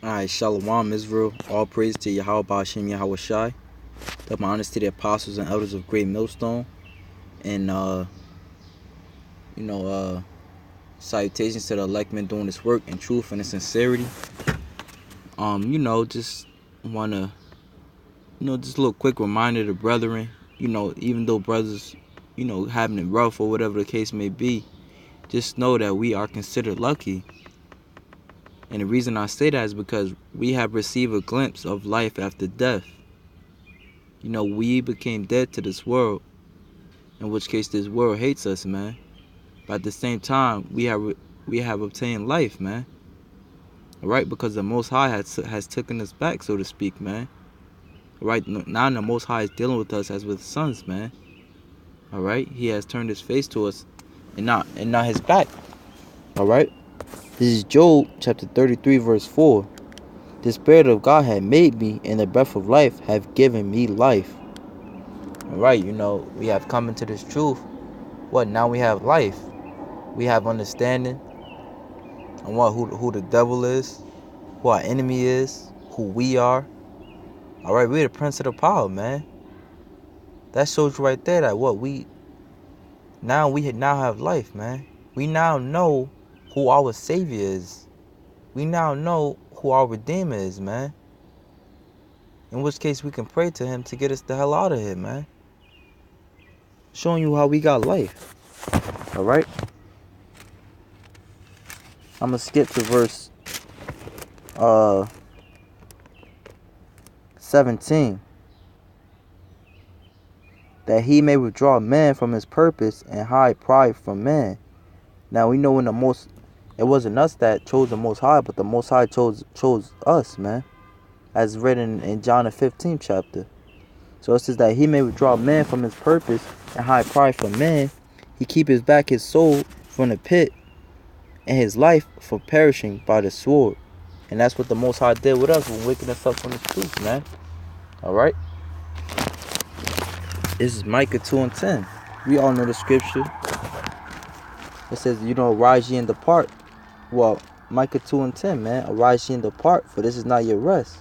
Alright, Shalom Israel. All praise to Yahweh Ba'ashem Yahweh Shai. Double honors to the apostles and elders of Great Millstone. And salutations to the elect men doing this work in truth and in sincerity. Just wanna just a little quick reminder to brethren, even though brothers, having it rough or whatever the case may be, just know that we are considered lucky. And the reason I say that is because we have received a glimpse of life after death. We became dead to this world, in which case this world hates us, man. But at the same time, we have obtained life, man. All right, because the Most High has taken us back, so to speak, man. All right, now the Most High is dealing with us as with sons, man. All right, He has turned His face to us, and not His back. All right. This is Job chapter 33 verse 4. The Spirit of God had made me, and the breath of life have given me life. Alright, we have come into this truth. Now we have life. We have understanding on who the devil is, who our enemy is, who we are. Alright, we're the prince of the power, man. That shows you right there that we now have life, man. We now know who our Savior is. We now know who our Redeemer is, man. In which case we can pray to Him to get us the hell out of here, man. Showing you how we got life. Alright? I'm going to skip to verse 17. That He may withdraw man from his purpose and hide pride from man. Now we know it wasn't us that chose the Most High, but the Most High chose us, man. As written in John the 15th chapter. So it says that He may withdraw man from his purpose and hide pride from man. He keepeth back his soul from the pit and his life from perishing by the sword. And that's what the Most High did with us when waking us up from the truth, man. Alright? This is Micah 2:10. We all know the scripture. It says, arise ye and depart. Well, Micah 2:10, man. Arise ye and depart, for this is not your rest.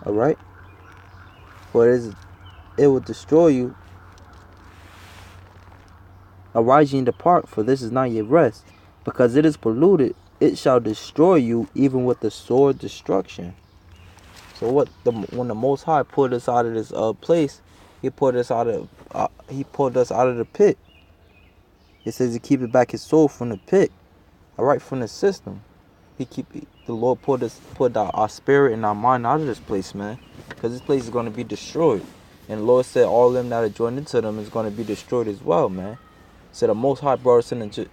Alright? For it will destroy you. Arise ye and depart, for this is not your rest. Because it is polluted, it shall destroy you, even with the sword destruction. So when the Most High pulled us out of this place, He pulled us out of the pit. It says He keepeth back His soul from the pit. Alright, from the system. The Lord put our spirit and our mind out of this place, man. Because this place is going to be destroyed. And the Lord said all them that are joined into them is going to be destroyed as well, man. So the Most High brought us into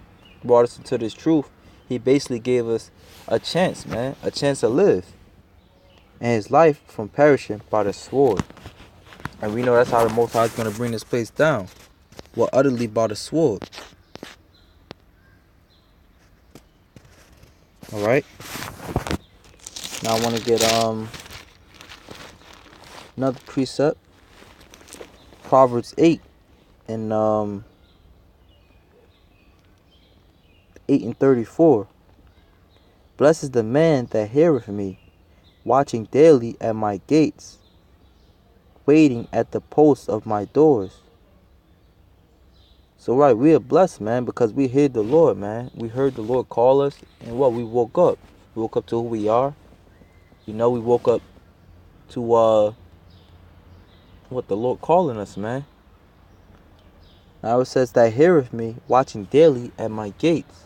this truth. He basically gave us a chance, man. A chance to live. And His life from perishing by the sword. And we know that's how the Most High is going to bring this place down. Utterly by the sword. Alright. Now I want to get another precept. Proverbs 8 and 8:34. Blessed is the man that heareth me, watching daily at my gates, waiting at the posts of my doors. So right, we are blessed, man, because we heard the Lord, man. We heard the Lord call us, and we woke up. We woke up to who we are. We woke up to what the Lord calling us, man. Now it says that heareth me, watching daily at my gates.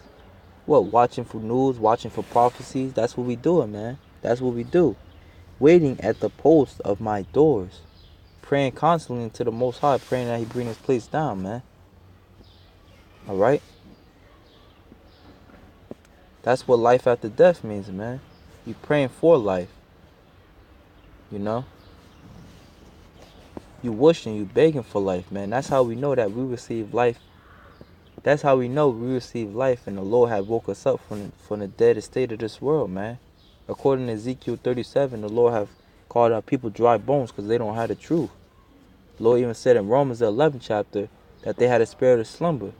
Watching for news, watching for prophecies. That's what we doing, man. That's what we do. Waiting at the post of my doors. Praying constantly to the Most High, praying that He bring this place down, man. Alright? That's what life after death means, man. You praying for life. You wishing, you begging for life, man. That's how we know that we receive life. That's how we know we receive life and the Lord had woke us up from the dead state of this world, man. According to Ezekiel 37, the Lord have called our people dry bones because they don't have the truth. The Lord even said in Romans the 11th chapter that they had a spirit of slumber.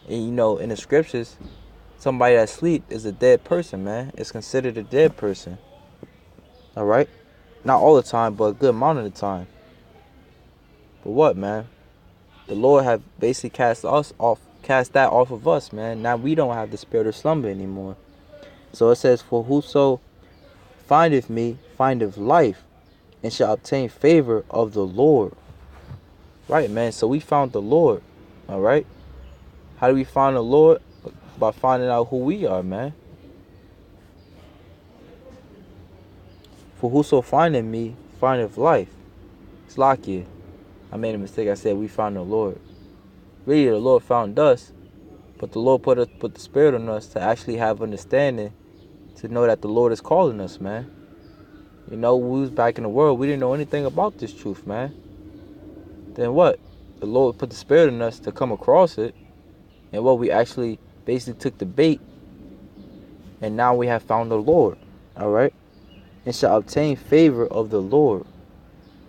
And in the scriptures, somebody that sleep is a dead person, man. It's considered a dead person. All right? Not all the time, but a good amount of the time. But what, man? The Lord have basically cast that off of us, man. Now we don't have the spirit of slumber anymore. So it says, for whoso findeth me findeth life, and shall obtain favor of the Lord. Right, man. So we found the Lord. All right. How do we find the Lord? By finding out who we are, man. For whoso findeth me findeth life. It's Lakia. I made a mistake. I said we found the Lord. Really, the Lord found us, but the Lord put the Spirit on us to actually have understanding, to know that the Lord is calling us, man. You know, we was back in the world. We didn't know anything about this truth, man. Then what? The Lord put the Spirit in us to come across it. And what, we actually basically took the bait. And now we have found the Lord. All right? And shall obtain favor of the Lord.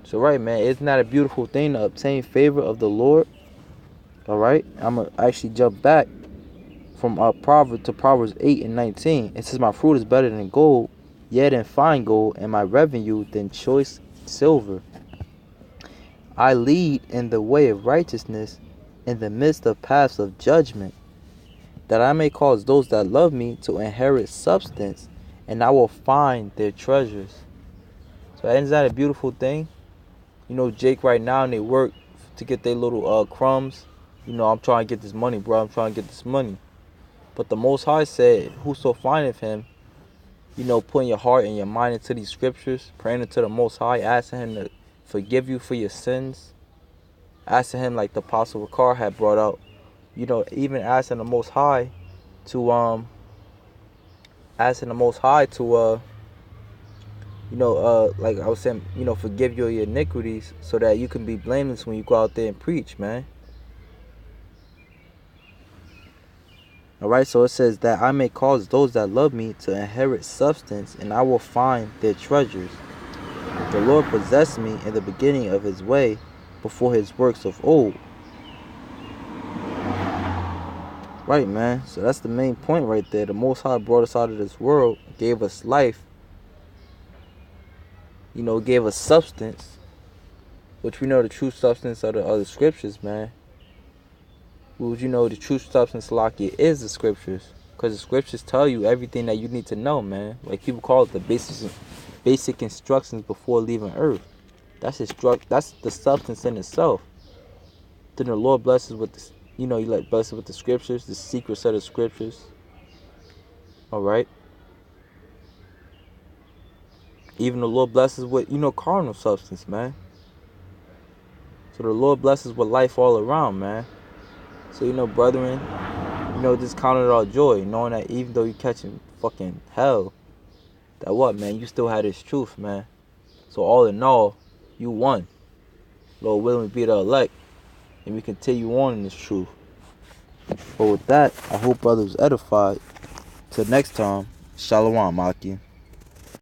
So, right, man, isn't that a beautiful thing to obtain favor of the Lord? All right? I'm going to actually jump back from Proverbs to Proverbs 8 and 19. It says, my fruit is better than gold, yet in fine gold, and my revenue than choice silver. I lead in the way of righteousness, in the midst of paths of judgment, that I may cause those that love me to inherit substance, and I will find their treasures. So isn't that a beautiful thing? You know, Jake right now, and they work to get their little crumbs. You know, I'm trying to get this money, bro. I'm trying to get this money. But the Most High said, whoso findeth him, you know, putting your heart and your mind into these scriptures, praying into the Most High, asking him to forgive you for your sins, asking him, like the Apostle Ricard had brought out, you know, even asking the Most High to like I was saying, you know, forgive you your iniquities, so that you can be blameless when you go out there and preach, man. All right, so it says that I may cause those that love me to inherit substance, and I will find their treasures. The Lord possessed me in the beginning of his way, before his works of old. Right, man. So that's the main point right there. The Most High brought us out of this world, gave us life, you know, gave us substance, which we know the true substance of the other scriptures, man. Which, you know, the true substance, Lakia, is the scriptures. Because the scriptures tell you everything that you need to know, man. Like people call it the basic instructions before leaving earth. That's the substance in itself. Then the Lord blesses with the, you know, you blesses with the scriptures, the secrets of the scriptures. All right. Even the Lord blesses with, you know, carnal substance, man. So the Lord blesses with life all around, man. So, you know, brethren, you know, just count it all joy, knowing that even though you're catching fucking hell, that what, man, you still had this truth, man. So all in all, you won. Lord willing, be the elect, and we continue on in this truth. But with that, I hope brothers edified. Till next time, Shalom, Maki.